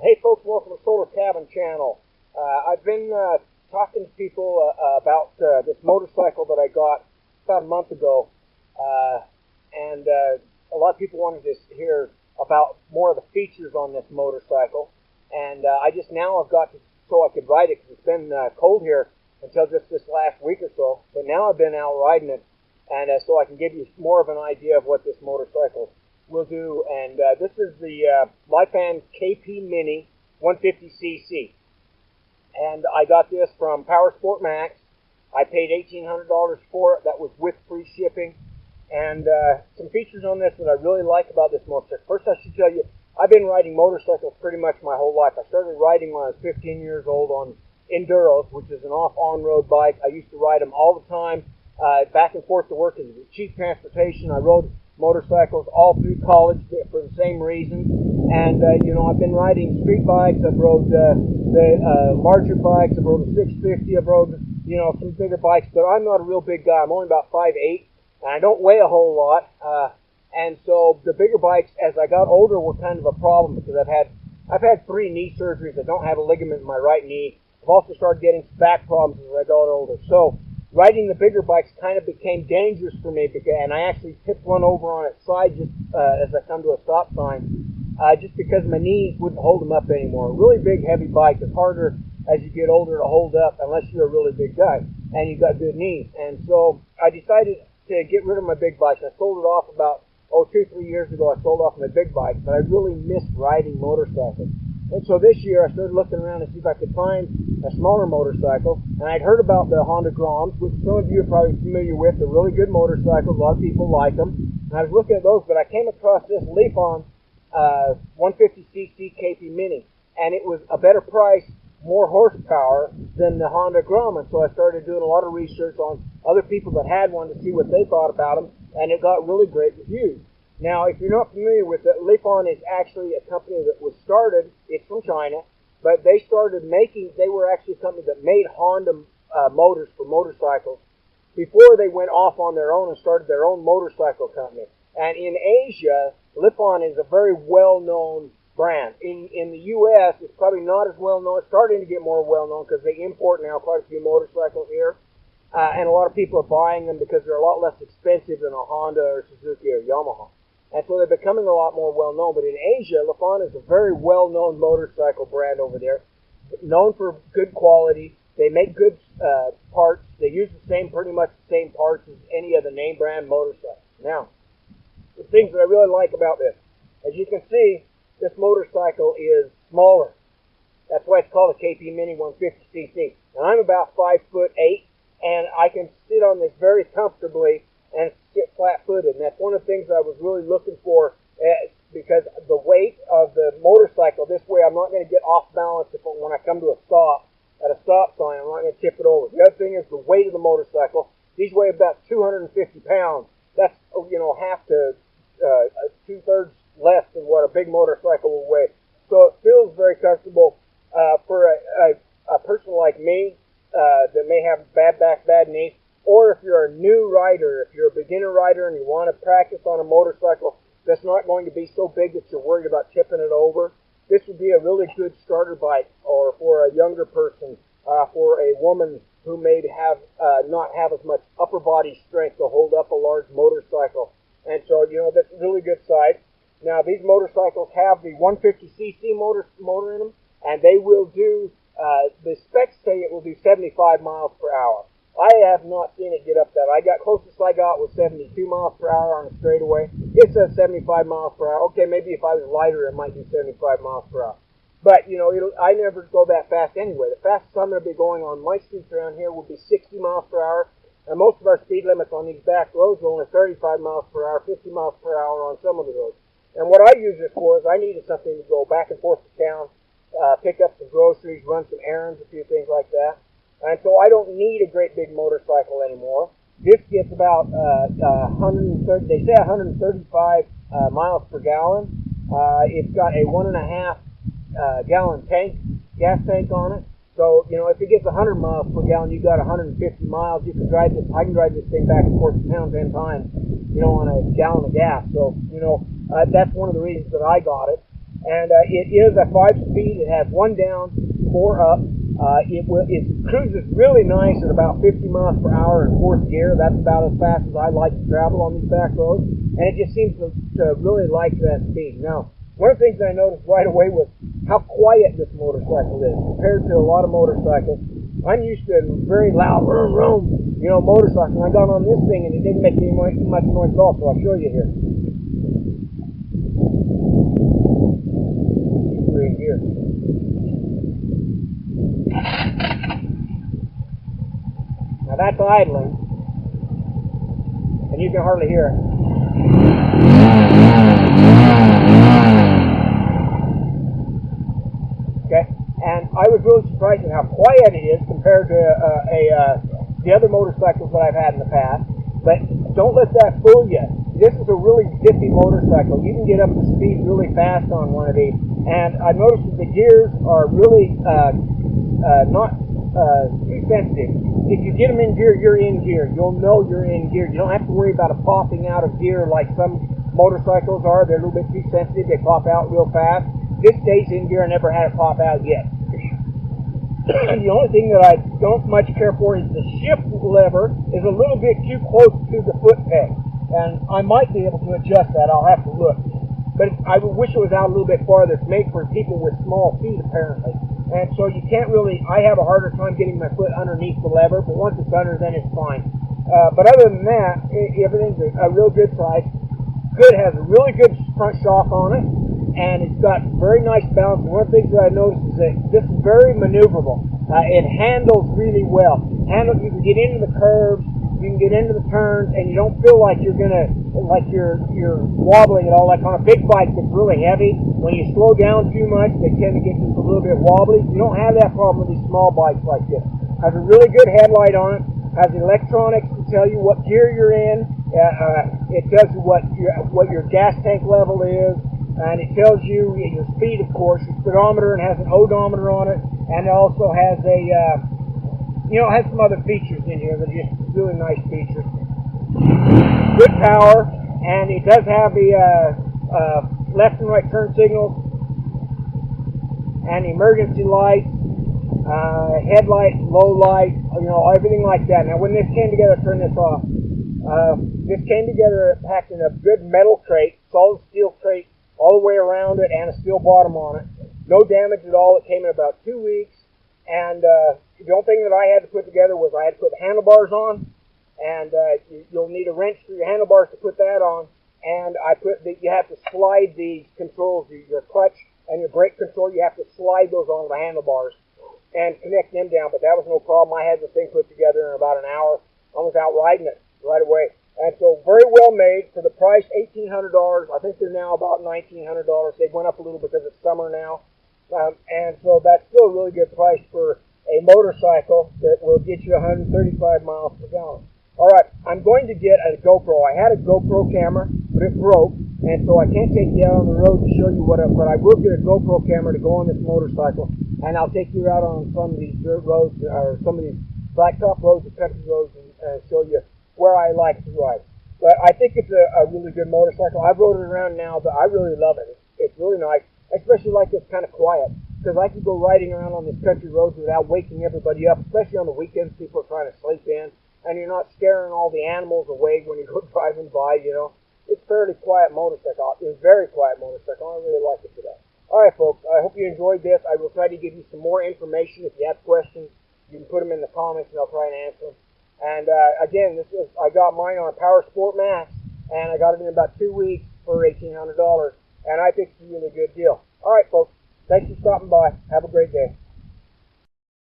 Hey folks, welcome to Solar Cabin Channel. I've been talking to people about this motorcycle that I got about a month ago, and a lot of people wanted to hear about more of the features on this motorcycle. And I just now have got to, so I could ride it, because it's been cold here until just this last week or so. But now I've been out riding it, and so I can give you more of an idea of what this motorcycle will do. And this is the Lifan KP Mini 150cc, and I got this from Power Sport Max. I paid $1,800 for it. That was with free shipping. And some features on this that I really like about this motorcycle. First, I should tell you, I've been riding motorcycles pretty much my whole life. I started riding when I was 15 years old on Enduros, which is an on-road bike. I used to ride them all the time, back and forth to work as cheap transportation. I rode motorcycles all through college for the same reason. And I've been riding street bikes. I've rode the larger bikes. I've rode a 650. I've rode some bigger bikes, but I'm not a real big guy. I'm only about 5'8", and I don't weigh a whole lot. And so the bigger bikes, as I got older, were kind of a problem, because I've had 3 knee surgeries. I don't have a ligament in my right knee. I've also started getting back problems as I got older. So riding the bigger bikes kind of became dangerous for me, and I actually tipped one over on its side just as I come to a stop sign, just because my knees wouldn't hold them up anymore. A really big, heavy bike is harder as you get older to hold up, unless you're a really big guy and you've got good knees. And so I decided to get rid of my big bikes. I sold it off about 2-3 years ago. I sold off my big bike, but I really missed riding motorcycles. And so this year I started looking around to see if I could find a smaller motorcycle. And I'd heard about the Honda Groms, which some of you are probably familiar with. They're really good motorcycles. A lot of people like them. And I was looking at those, but I came across this Lifan 150cc KP Mini. And it was a better price, more horsepower than the Honda Grom. And so I started doing a lot of research on other people that had one to see what they thought about them. And it got really great reviews. Now, if you're not familiar with it, Lifan is actually a company that was started, it's from China, but they were actually a company that made Honda motors for motorcycles before they went off on their own and started their own motorcycle company. And in Asia, Lifan is a very well-known brand. In the U.S., it's probably not as well-known. It's starting to get more well-known because they import now quite a few motorcycles here. And a lot of people are buying them because they're a lot less expensive than a Honda or Suzuki or Yamaha. And so they're becoming a lot more well-known. But in Asia, Lifan is a very well-known motorcycle brand over there, known for good quality. They make good parts. They use pretty much the same parts as any of the name brand motorcycles. Now, the things that I really like about this, as you can see, this motorcycle is smaller. That's why it's called a KP Mini 150cc. And I'm about 5'8", and I can sit on this very comfortably and sit flat-footed. And that's one of the things I was really looking for, because the weight of the motorcycle, this way I'm not going to get off balance when I come to a stop, at a stop sign. I'm not going to tip it over. The other thing is the weight of the motorcycle. These weigh about 250 pounds. That's, half to 2/3 less than what a big motorcycle will weigh. So it feels very comfortable for a person like me that may have bad back, bad knees, or if you're a new rider, if you're a beginner rider and you want to practice on a motorcycle that's not going to be so big that you're worried about tipping it over, this would be a really good starter bike, or for a younger person, for a woman who may have not have as much upper body strength to hold up a large motorcycle. And so, that's a really good size. Now, these motorcycles have the 150cc motor in them, and they will do, the specs say it will do 75 miles per hour. I have not seen it get up that. Closest I got was 72 miles per hour on a straightaway. It says 75 miles per hour. Okay, maybe if I was lighter, it might be 75 miles per hour. But, I never go that fast anyway. The fastest I'm going to be going on my streets around here will be 60 miles per hour. And most of our speed limits on these back roads are only 35 miles per hour, 50 miles per hour on some of the roads. And what I use this for is I needed something to go back and forth to town, pick up some groceries, run some errands, a few things like that. And so I don't need a great big motorcycle anymore. This gets about 130, they say 135 miles per gallon. It's got a 1.5 gallon gas tank on it. So, if it gets 100 miles per gallon, you got 150 miles. You can drive this. I can drive this thing back and forth to town 10 times, on a gallon of gas. So, that's one of the reasons that I got it. And it is a 5-speed. It has 1 down, 4 up. It cruises really nice at about 50 miles per hour in 4th gear. That's about as fast as I like to travel on these back roads. And it just seems to really like that speed. Now, one of the things that I noticed right away was how quiet this motorcycle is compared to a lot of motorcycles. I'm used to very loud, vroom, vroom, motorcycle. I got on this thing and it didn't make any much noise at all, so I'll show you here. We're in here. Now that's idling, and you can hardly hear it. Okay, and I was really surprised at how quiet it is compared to the other motorcycles that I've had in the past. But don't let that fool you. This is a really zippy motorcycle. You can get up to speed really fast on one of these. And I've noticed that the gears are really not too sensitive. If you get them in gear, you're in gear. You'll know you're in gear. You don't have to worry about it popping out of gear like some motorcycles are. They're a little bit too sensitive. They pop out real fast. This stays in gear. I never had it pop out yet. The only thing that I don't much care for is the shift lever is a little bit too close to the foot peg. And I might be able to adjust that. I'll have to look. But I wish it was out a little bit farther. It's made for people with small feet, apparently. And so you can't really, I have a harder time getting my foot underneath the lever, but once it's under, then it's fine. But other than that, everything's a real good size. Has a really good front shock on it, and it's got very nice balance. And one of the things that I noticed is that this is very maneuverable. It handles really well. You can get into the curves, you can get into the turns, and you don't feel like you're you're wobbling at all. Like on a big bike that's really heavy, when you slow down too much, they tend to get just a little bit wobbly. You don't have that problem with these small bikes like this. Has a really good headlight on it. Has electronics to tell you what gear you're in. It tells you what your gas tank level is, and it tells you your speed, of course, your speedometer, and has an odometer on it, and it also has it has some other features in here that are just really nice features. Good power, and it does have the left and right turn signals, and emergency lights, headlight, low light, everything like that. Now, when this came together, turn this off. This came together packed in a good metal crate, solid steel crate, all the way around it, and a steel bottom on it. No damage at all. It came in about 2 weeks, and the only thing that I had to put together was I had to put the handlebars on, and you'll need a wrench for your handlebars to put that on, and you have to slide the controls, your clutch and your brake control, you have to slide those onto the handlebars and connect them down, but that was no problem. I had the thing put together in about an hour. I was out riding it right away. And so very well made for the price, $1,800. I think they're now about $1,900. They went up a little because it's summer now. And so that's still a really good price for a motorcycle that will get you 135 miles per gallon. All right, I'm going to get a GoPro. I had a GoPro camera, but it broke, and so I can't take you out on the road to show you but I will get a GoPro camera to go on this motorcycle, and I'll take you out on some of these dirt roads or some of these blacktop roads and country roads and show you where I like to ride. But I think it's a really good motorcycle. I've rode it around now, but I really love it. It's really nice, especially like it's kind of quiet, because I can go riding around on these country roads without waking everybody up, especially on the weekends. People are trying to sleep in, and you're not scaring all the animals away when you go driving by, It's a fairly quiet motorcycle. It's a very quiet motorcycle. I really like it for that. All right, folks, I hope you enjoyed this. I will try to give you some more information. If you have questions, you can put them in the comments, and I'll try and answer them. And again, I got mine on a Power Sport Max, and I got it in about 2 weeks for $1,800, and I think it's a really good deal. All right, folks, thanks for stopping by. Have a great day.